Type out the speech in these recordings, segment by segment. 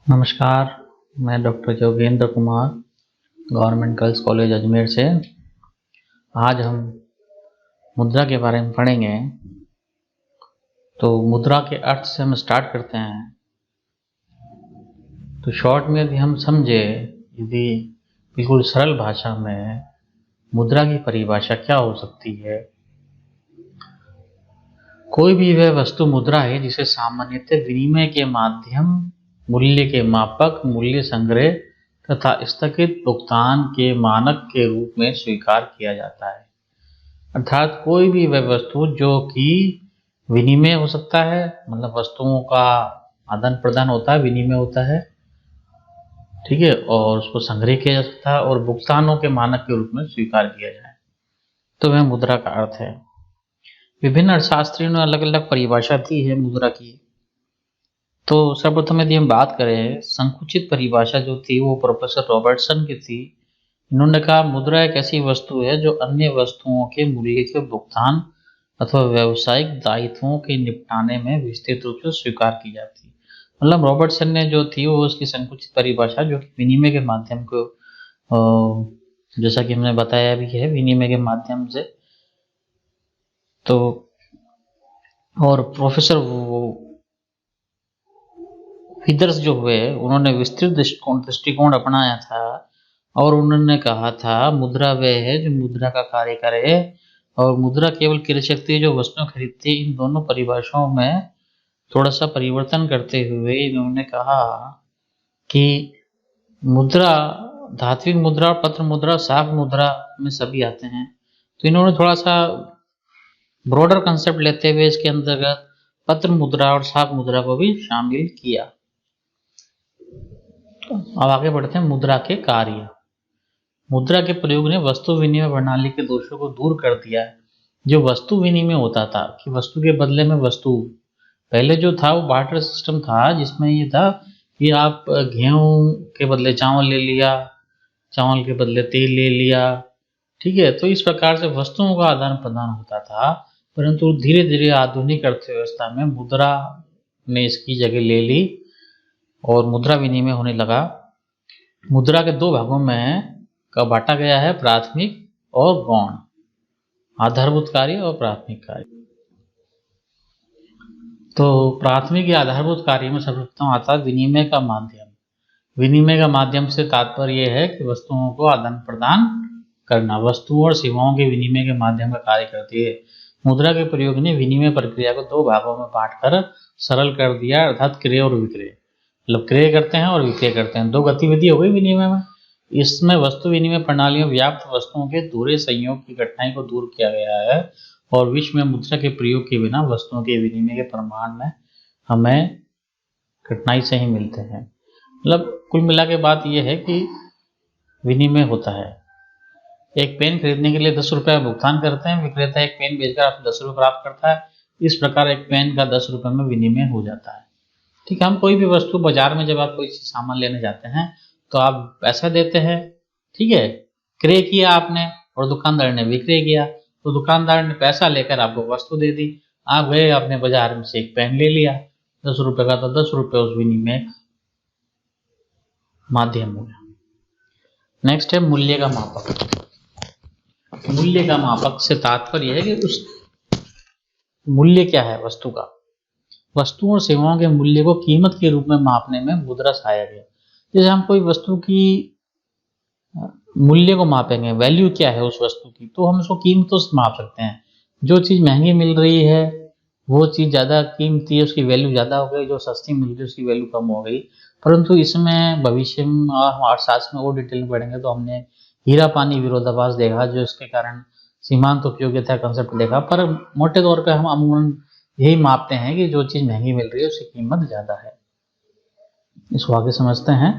नमस्कार, मैं doctor Jogendra Kumar, government girls college Ajmer से। आज हम मुद्रा के बारे में पढ़ेंगे। तो मुद्रा के अर्थ से हम स्टार्ट करते हैं। तो शॉर्ट में यदि हम समझे, यदि बिल्कुल सरल भाषा में मुद्रा की परिभाषा क्या हो सकती है। कोई भी वह वस्तु मुद्रा है जिसे सामान्यतः विनिमय के माध्यम, मूल्य के मापक, मूल्य संग्रह तथा स्थगित भुगतान के मानक के रूप में स्वीकार किया जाता है। अर्थात कोई भी वह वस्तु जो कि विनिमय हो सकता है, मतलब वस्तुओं का आदान प्रदान होता है, विनिमय होता है, ठीक है, और उसको संग्रह किया जा सकता है और भुगतानों के मानक के रूप में स्वीकार किया जाए, तो वह मुद्रा का अर्थ है। विभिन्न अर्थशास्त्रियों ने अलग अलग परिभाषा दी है मुद्रा की। तो सर्वप्रथम यदि हम बात करें, संकुचित परिभाषा जो थी वो प्रोफेसर रॉबर्टसन की थी। इन्होंने कहा मुद्रा एक ऐसी वस्तु है जो अन्य वस्तुओं के मूल्य के भुगतान अथवा व्यावसायिक दायित्वों के निपटाने में विस्तृत रूप से स्वीकार की जाती है। मतलब रॉबर्टसन ने जो थी वो उसकी संकुचित परिभाषा, जो कि विनिमय के माध्यम को, जैसा कि हमने बताया भी है, विनिमय के माध्यम से। तो और प्रोफेसर विदर्स जो हुए, उन्होंने विस्तृत दृष्टिकोण अपनाया था और उन्होंने कहा था मुद्रा वह है जो मुद्रा का कार्य करे और मुद्रा केवल क्रय शक्ति जो वस्तुएं खरीदती है। इन दोनों परिभाषाओं में थोड़ा सा परिवर्तन करते हुए इन्होंने कहा कि मुद्रा धात्विक मुद्रा, पत्र मुद्रा, साख मुद्रा में सभी आते हैं। तो इन्होंने थोड़ा सा ब्रॉडर कंसेप्ट लेते हुए इसके अंतर्गत पत्र मुद्रा और साख मुद्रा को भी शामिल किया। अब आगे बढ़ते हैं। मुद्रा के कार्य। मुद्रा के प्रयोग ने वस्तु विनिमय प्रणाली के दोषों को दूर कर दिया है। जो वस्तु विनिमय होता था कि वस्तु के बदले में वस्तु, पहले जो था वो बार्टर सिस्टम था, जिसमें ये था कि आप गेहूं के बदले चावल ले लिया, चावल के बदले तेल ले लिया, ठीक है। तो इस प्रकार से वस्तुओं का आदान प्रदान होता था। परंतु धीरे धीरे आधुनिक अर्थव्यवस्था में मुद्रा ने इसकी जगह ले ली और मुद्रा विनिमय होने लगा। मुद्रा के दो भागों में का बांटा गया है, प्राथमिक और गौण, आधारभूत कार्य और प्राथमिक कार्य। तो प्राथमिक या आधारभूत कार्य में सर्वप्रथम आता है विनिमय का माध्यम। विनिमय का माध्यम से तात्पर्य यह है कि वस्तुओं को आदान प्रदान करना, वस्तुओं और सेवाओं के विनिमय के माध्यम का कार्य करती है। मुद्रा के प्रयोग ने विनिमय प्रक्रिया को दो भागों में बांटकर सरल कर दिया, अर्थात क्रय और विक्रय। मतलब क्रय करते हैं और विक्रय करते हैं, दो गतिविधि हो गई विनिमय में। इसमें वस्तु विनिमय प्रणालियों व्याप्त वस्तुओं के दूरे संयोग की कठिनाई को दूर किया गया है और विश्व में मुद्रा के प्रयोग के बिना वस्तुओं के विनिमय के प्रमाण में हमें कठिनाई से ही मिलते हैं। मतलब कुल मिला के बात यह है कि विनिमय होता है। एक पेन खरीदने के लिए 10 रुपये भुगतान करते हैं, विक्रेता एक पेन बेचकर आपसे 10 रुपये प्राप्त करता है। इस प्रकार एक पेन का 10 रुपये में विनिमय हो जाता है। ठीक है। हम कोई भी वस्तु बाजार में जब आप कोई सामान लेने जाते हैं तो आप पैसा देते हैं, ठीक है, क्रय किया आपने और दुकानदार ने विक्रय किया। तो दुकानदार ने पैसा लेकर आपको वस्तु दे दी, आप गए अपने बाजार में से एक पेन ले लिया 10 रुपये का, तो 10 रुपये उस विनिमय माध्यम हो गया। नेक्स्ट है मूल्य का मापक। मूल्य का मापक से तात्पर्य है कि उस मूल्य क्या है वस्तु का। वस्तुओं और सेवाओं के मूल्य को कीमत के रूप में मापने में मुद्रा सहायक है। जैसे हम कोई वस्तु की मूल्य को मापेंगे, वैल्यू क्या है उस वस्तु की, तो हम उसको कीमतों से माप सकते हैं। जो चीज़ महंगी मिल रही है वो चीज़ ज़्यादा कीमती है, उसकी वैल्यू ज़्यादा हो गई। जो सस्ती मिल रही है उसकी वैल्यू कम हो गई। परंतु इसमें भविष्य में हम अर्थशास्त्र में और डिटेल में पढ़ेंगे तो हमने हीरा पानी विरोधाभास देखा, जो इसके कारण सीमांत उपयोगिता कंसेप्ट देखा। पर मोटे तौर पर हम अमूमन यही मापते हैं कि जो चीज़ महंगी मिल रही है उसकी कीमत ज़्यादा है। इसको आगे समझते हैं।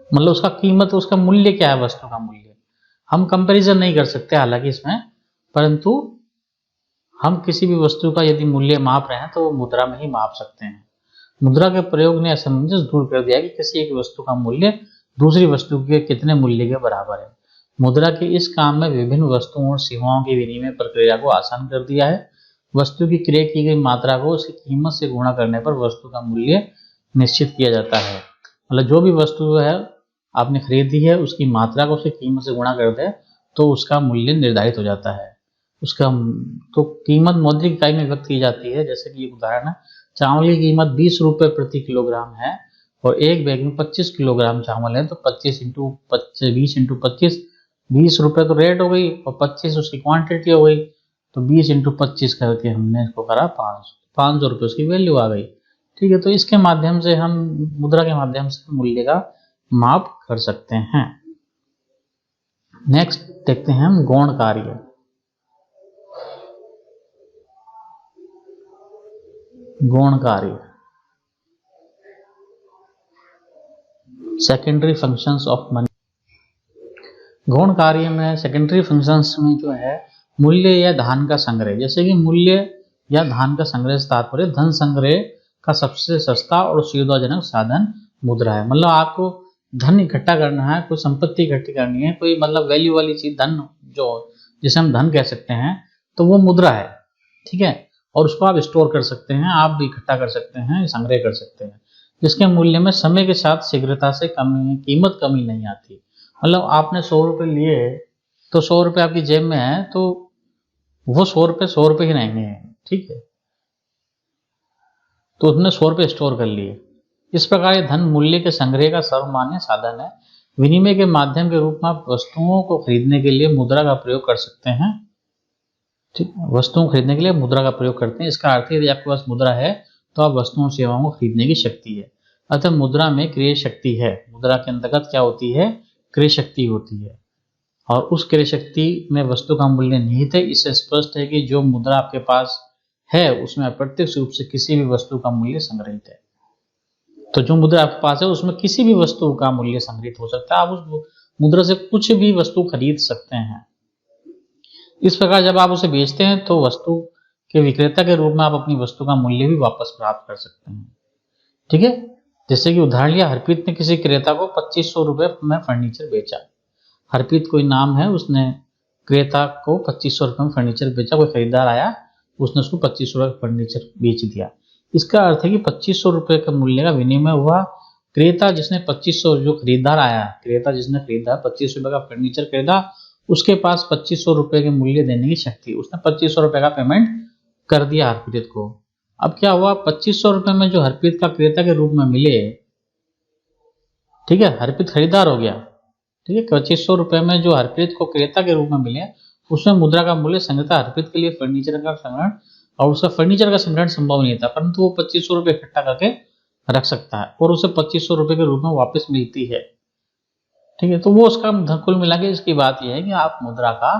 मतलब उसका कीमत, उसका मूल्य क्या है, वस्तु का मूल्य हम कंपैरिजन नहीं कर सकते हालांकि इसमें, परंतु हम किसी भी वस्तु का यदि मूल्य माप रहे हैं तो वो मुद्रा में ही माप सकते हैं। मुद्रा के प्रयोग ने असमंजस दूर कर दिया कि किसी एक वस्तु का मूल्य दूसरी वस्तु के कितने मूल्य के बराबर है। मुद्रा के इस काम में विभिन्न वस्तुओं और सेवाओं की विनिमय प्रक्रिया को आसान कर दिया है। वस्तु की क्रय की गई मात्रा को उसकी कीमत से गुणा करने पर वस्तु का मूल्य निश्चित किया जाता है। मतलब जो भी वस्तु है आपने खरीदी है उसकी मात्रा को उसकी कीमत से गुणा कर दे तो उसका मूल्य निर्धारित हो जाता है। उसका तो कीमत मौद्रिक इकाई में व्यक्त की जाती है। जैसे कि एक उदाहरण है, चावल की कीमत 20 रुपये प्रति किलोग्राम है और एक बैग में 25 किलोग्राम चावल है, तो 25 इंटू 20 इंटू 25, 20 रुपये तो रेट हो गई और 25 उसकी क्वांटिटी हो गई, तो 20 इंटू 25 करके हमने इसको करा 500 रुपये उसकी वैल्यू आ गई। ठीक है, तो इसके माध्यम से हम मुद्रा के माध्यम से मूल्य का माप कर सकते हैं। नेक्स्ट देखते हैं हम गौण कार्य। गौण कार्य, सेकेंडरी फंक्शंस ऑफ मनी। गौण कार्य में सेकेंडरी फंक्शंस में जो है मूल्य या धन का संग्रह, जैसे कि मूल्य या धन का संग्रह से तात्पर्य धन संग्रह का सबसे सस्ता और सुविधाजनक साधन मुद्रा है। मतलब आपको धन इकट्ठा करना है, कोई संपत्ति इकट्ठी करनी है, कोई मतलब वैल्यू वाली चीज धन जो जिसे हम धन कह सकते हैं, तो वो मुद्रा है। ठीक है, और उसको आप स्टोर कर सकते हैं, आप भी इकट्ठा कर सकते हैं, संग्रह कर सकते हैं, जिसके मूल्य में समय के साथ शीघ्रता से कीमत कमी नहीं आती। मतलब आपने 100 रुपये लिए तो 100 रुपये आपकी जेब में है, तो वो 100 रुपये ही रहेंगे। ठीक है, तो उसने 100 रुपये स्टोर कर लिए। इस प्रकार ये धन मूल्य के संग्रह का सर्वमान्य साधन है। विनिमय के माध्यम के रूप में आप वस्तुओं को खरीदने के लिए मुद्रा का प्रयोग कर सकते हैं। ठीक, वस्तुओं को खरीदने के लिए मुद्रा का प्रयोग करते हैं। इसका अर्थ है यदि आपके पास मुद्रा है तो आप वस्तुओं सेवाओं को खरीदने की शक्ति है। अतः मुद्रा में क्रय शक्ति है। मुद्रा के अंतर्गत क्या होती है? क्रय शक्ति होती है, और उस क्रय शक्ति में वस्तु का मूल्य निहित है। इससे स्पष्ट है कि जो मुद्रा आपके पास है उसमें अप्रत्यक्ष रूप से किसी भी वस्तु का मूल्य संग्रहित है। तो जो मुद्रा आपके पास है उसमें किसी भी वस्तु का मूल्य संग्रहित हो सकता है। आप उस मुद्रा से कुछ भी वस्तु खरीद सकते हैं। इस प्रकार जब आप उसे बेचते हैं तो वस्तु के विक्रेता के रूप में आप अपनी वस्तु का मूल्य भी वापस प्राप्त कर सकते हैं। ठीक है, जैसे कि उदाहरण लिया, हरप्रीत ने किसी क्रेता को 2500 रुपये में फर्नीचर बेचा। हरप्रीत कोई नाम है, उसने क्रेता को 2500 रुपये में फर्नीचर बेचा। कोई खरीदार आया, उसने उसको 2500 रुपये फर्नीचर बेच दिया। इसका अर्थ है कि 2500 रुपये का मूल्य का विनिमय हुआ। क्रेता जिसने 2500, जो खरीदार आया, क्रेता जिसने खरीदा 25 रुपये का फर्नीचर खरीदा, उसके पास 2500 रुपये के मूल्य देने की शक्ति, उसने 2500 रुपये का पेमेंट कर दिया हरप्रीत को। अब क्या हुआ, 2500 रुपये में जो हरप्रीत का क्रेता के रूप में मिले, ठीक है, हरप्रीत खरीदार हो गया। ठीक है, 2500 रुपये में जो हरप्रीत को क्रेता के रूप में मिले, उसमें मुद्रा का मूल्य संग्रह हरप्रीत के लिए फर्नीचर का संग्रहण, और उसका फर्नीचर का संग्रहण संभव नहीं था, परंतु वो 2500 रुपये इकट्ठा करके रख सकता है और उसे 2500 रुपये के रूप में वापस मिलती है। ठीक है, तो वो उसका कुल मिला के इसकी बात यह है कि आप मुद्रा का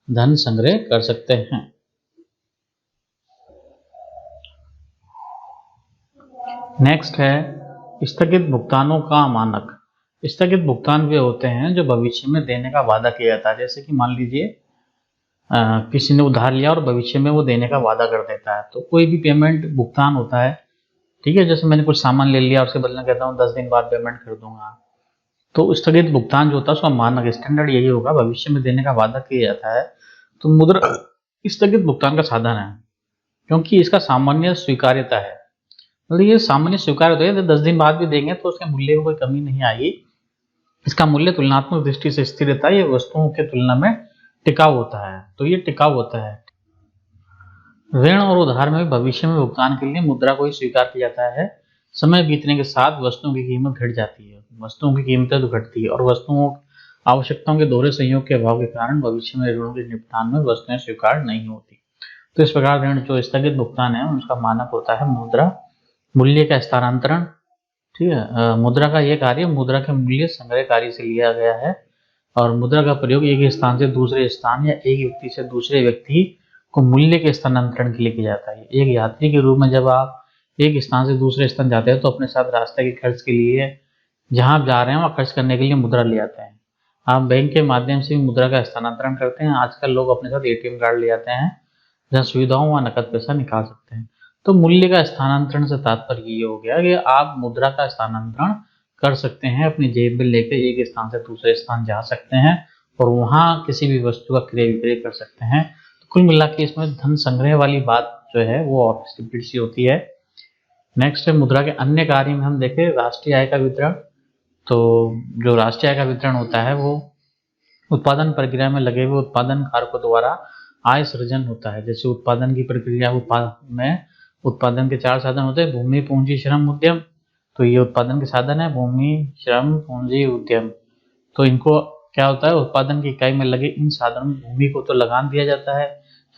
धन संग्रह कर सकते हैं। नेक्स्ट है स्थगित भुगतानों का मानक। स्थगित भुगतान वे होते हैं जो भविष्य में देने का वादा किया जाता है। जैसे कि मान लीजिए किसी ने उधार लिया और भविष्य में वो देने का वादा कर देता है, तो कोई भी पेमेंट भुगतान होता है। ठीक है, जैसे मैंने कुछ सामान ले लिया और उसके बदले कहता हूँ 10 दिन बाद पेमेंट कर दूंगा, तो स्थगित भुगतान जो होता है उसका मानक स्टैंडर्ड यही होगा, भविष्य में देने का वादा किया जाता है। तो मुद्रा स्थगित भुगतान का साधन है, क्योंकि इसका सामान्य स्वीकार्यता है। मतलब ये सामान्य स्वीकार्य होता है, 10 दिन बाद भी देंगे तो उसके मूल्य में कोई कमी नहीं आएगी। इसका मूल्य तुलनात्मक दृष्टि से स्थिर रहता है, ये वस्तुओं के तुलना में टिकाऊ होता है। तो ये टिकाऊ होता है। ऋण और उधार में भविष्य में भुगतान के लिए मुद्रा को ही स्वीकार किया जाता है। समय बीतने के साथ वस्तुओं की कीमत घट जाती है, वस्तुओं की कीमतें तो घटती है, और वस्तुओं आवश्यकताओं के दोहरे संयोग के अभाव के कारण भविष्य में ऋणों के निपटान में वस्तुएं स्वीकार नहीं होती। तो इस प्रकार ऋण जो स्थगित भुगतान है उसका मानक होता है मुद्रा मूल्य का स्थानांतरण। ठीक है, मुद्रा का यह कार्य मुद्रा के मूल्य संग्रह कार्य से लिया गया है, और मुद्रा का प्रयोग एक स्थान से दूसरे स्थान या एक व्यक्ति से दूसरे व्यक्ति को मूल्य के स्थानांतरण के लिए किया जाता है। एक यात्री के रूप में जब आप एक स्थान से दूसरे स्थान जाते हैं तो अपने साथ रास्ते के खर्च के लिए, जहां आप जा रहे हैं वहां खर्च करने के लिए मुद्रा ले आते हैं। आप बैंक के माध्यम से भी मुद्रा का स्थानांतरण करते हैं। आजकल लोग अपने साथ ATM कार्ड ले आते हैं, जहाँ सुविधाओं वहां नकद पैसा निकाल सकते हैं। तो मूल्य का स्थानांतरण से तात्पर्य ये हो गया कि आप मुद्रा का स्थानांतरण कर सकते हैं, अपनी जेब में लेकर एक स्थान से दूसरे स्थान जा सकते हैं और वहां किसी भी वस्तु का क्रय विक्रय कर सकते हैं। तो कुल मिला के इसमें धन संग्रह वाली बात जो है वो और सी होती है। नेक्स्ट है मुद्रा के अन्य कार्य में हम देखें राष्ट्रीय आय का वितरण। तो जो राष्ट्रीय आय का वितरण होता है वो उत्पादन प्रक्रिया में लगे हुए उत्पादन कारकों द्वारा आय सृजन होता है। जैसे उत्पादन की प्रक्रिया में उत्पादन के 4 साधन होते हैं, भूमि, पूंजी, श्रम, उद्यम। तो ये उत्पादन के साधन है, भूमि, श्रम, पूंजी, उद्यम। तो इनको क्या होता है, उत्पादन की इकाई में लगे इन साधनों में भूमि को तो लगान दिया जाता है,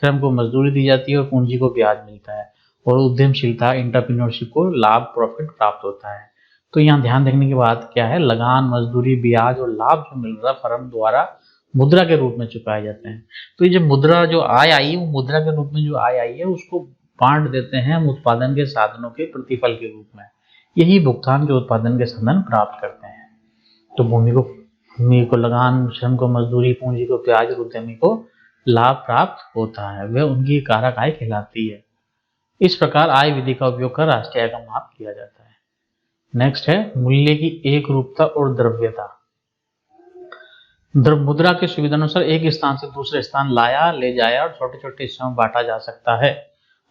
श्रम को मजदूरी दी जाती है और पूंजी को ब्याज मिलता है, और उद्यमशीलता एंटरप्रेन्योरशिप को लाभ प्रॉफिट प्राप्त होता है। तो यहाँ ध्यान रखने की बात क्या है, लगान, मजदूरी, ब्याज और लाभ जो मिल रहा है फर्म द्वारा मुद्रा के रूप में चुकाए जाते हैं। तो ये जो मुद्रा जो आय आई है, वो मुद्रा के रूप में जो आय आई है उसको बांट देते हैं हम उत्पादन के साधनों के प्रतिफल के रूप में। यही भुगतान के उत्पादन के साधन प्राप्त करते हैं। तो भूमि को लगान, श्रम को मजदूरी, पूंजी को ब्याज और उद्यमी को लाभ प्राप्त होता है, वह उनकी कारक आय कहलाती है। इस प्रकार आय विधि का उपयोग कर राष्ट्रीय आय का माप किया जाता है। नेक्स्ट है मूल्य की एक रूपता और द्रव्यता। मुद्रा की सुविधा अनुसार एक स्थान से दूसरे स्थान लाया, ले जाया और छोटे छोटे हिस्सों में बांटा जा सकता है।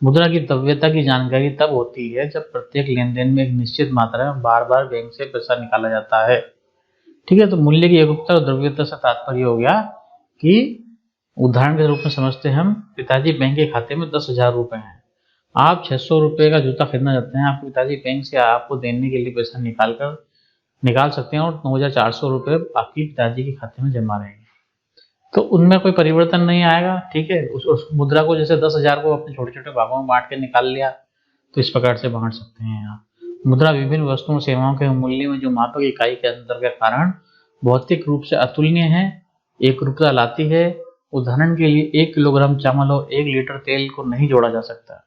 मुद्रा की द्रव्यता की जानकारी तब होती है जब प्रत्येक लेन देन में एक निश्चित मात्रा में बार बार बैंक से पैसा निकाला जाता है। ठीक है, तो मूल्य की एकरूपता और द्रव्यता से तात्पर्य हो गया कि उदाहरण के रूप में समझते हैं हम, पिताजी बैंक के खाते में 10,000 रुपए हैं, आप 600 रुपए का जूता खरीदना चाहते हैं, आपके पिताजी बैंक से आपको देने के लिए पैसा निकाल सकते हैं और 9,400 रुपए आपकी पिताजी के खाते में जमा रहेंगे। तो उनमें कोई परिवर्तन नहीं आएगा। ठीक है, उस मुद्रा को जैसे 10,000 को अपने छोटे छोटे भागों में बांट के निकाल लिया, तो इस प्रकार से बांट सकते हैं। यहाँ मुद्रा विभिन्न वस्तुओं और सेवाओं के मूल्य में जो मापक इकाई के अंतर के कारण भौतिक रूप से अतुलनीय है, एक रूपता लाती है। उदाहरण के लिए 1 किलोग्राम चावल और 1 लीटर तेल को नहीं जोड़ा जा सकता।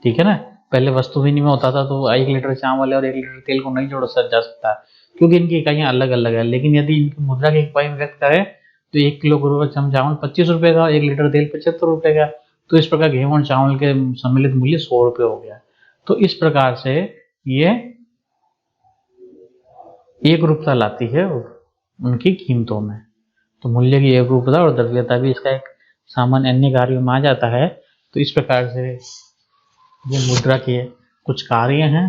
ठीक है ना, पहले वस्तु विनिमय होता था तो 1 लीटर चावल और 1 लीटर तेल को नहीं जोड़ा जा सकता क्योंकि इनकी इकाइयां अलग अलग है। लेकिन यदि इनकी मुद्रा की इकाई में व्यक्त करें तो 1 किलोग्राम चावल 25 रुपए का, 1 लीटर तेल 75 रुपए का। तो इस प्रकार गेहूं और चावल के सम्मिलित मूल्य 100 रुपए हो गया। तो इस प्रकार से ये एक रूपता लाती है उनकी कीमतों में। तो मूल्य की एक रूपता और द्रव्यता भी इसका एक सामान्य अन्य कार्यों में आ जाता है। तो इस प्रकार से ये मुद्रा के कुछ कार्य हैं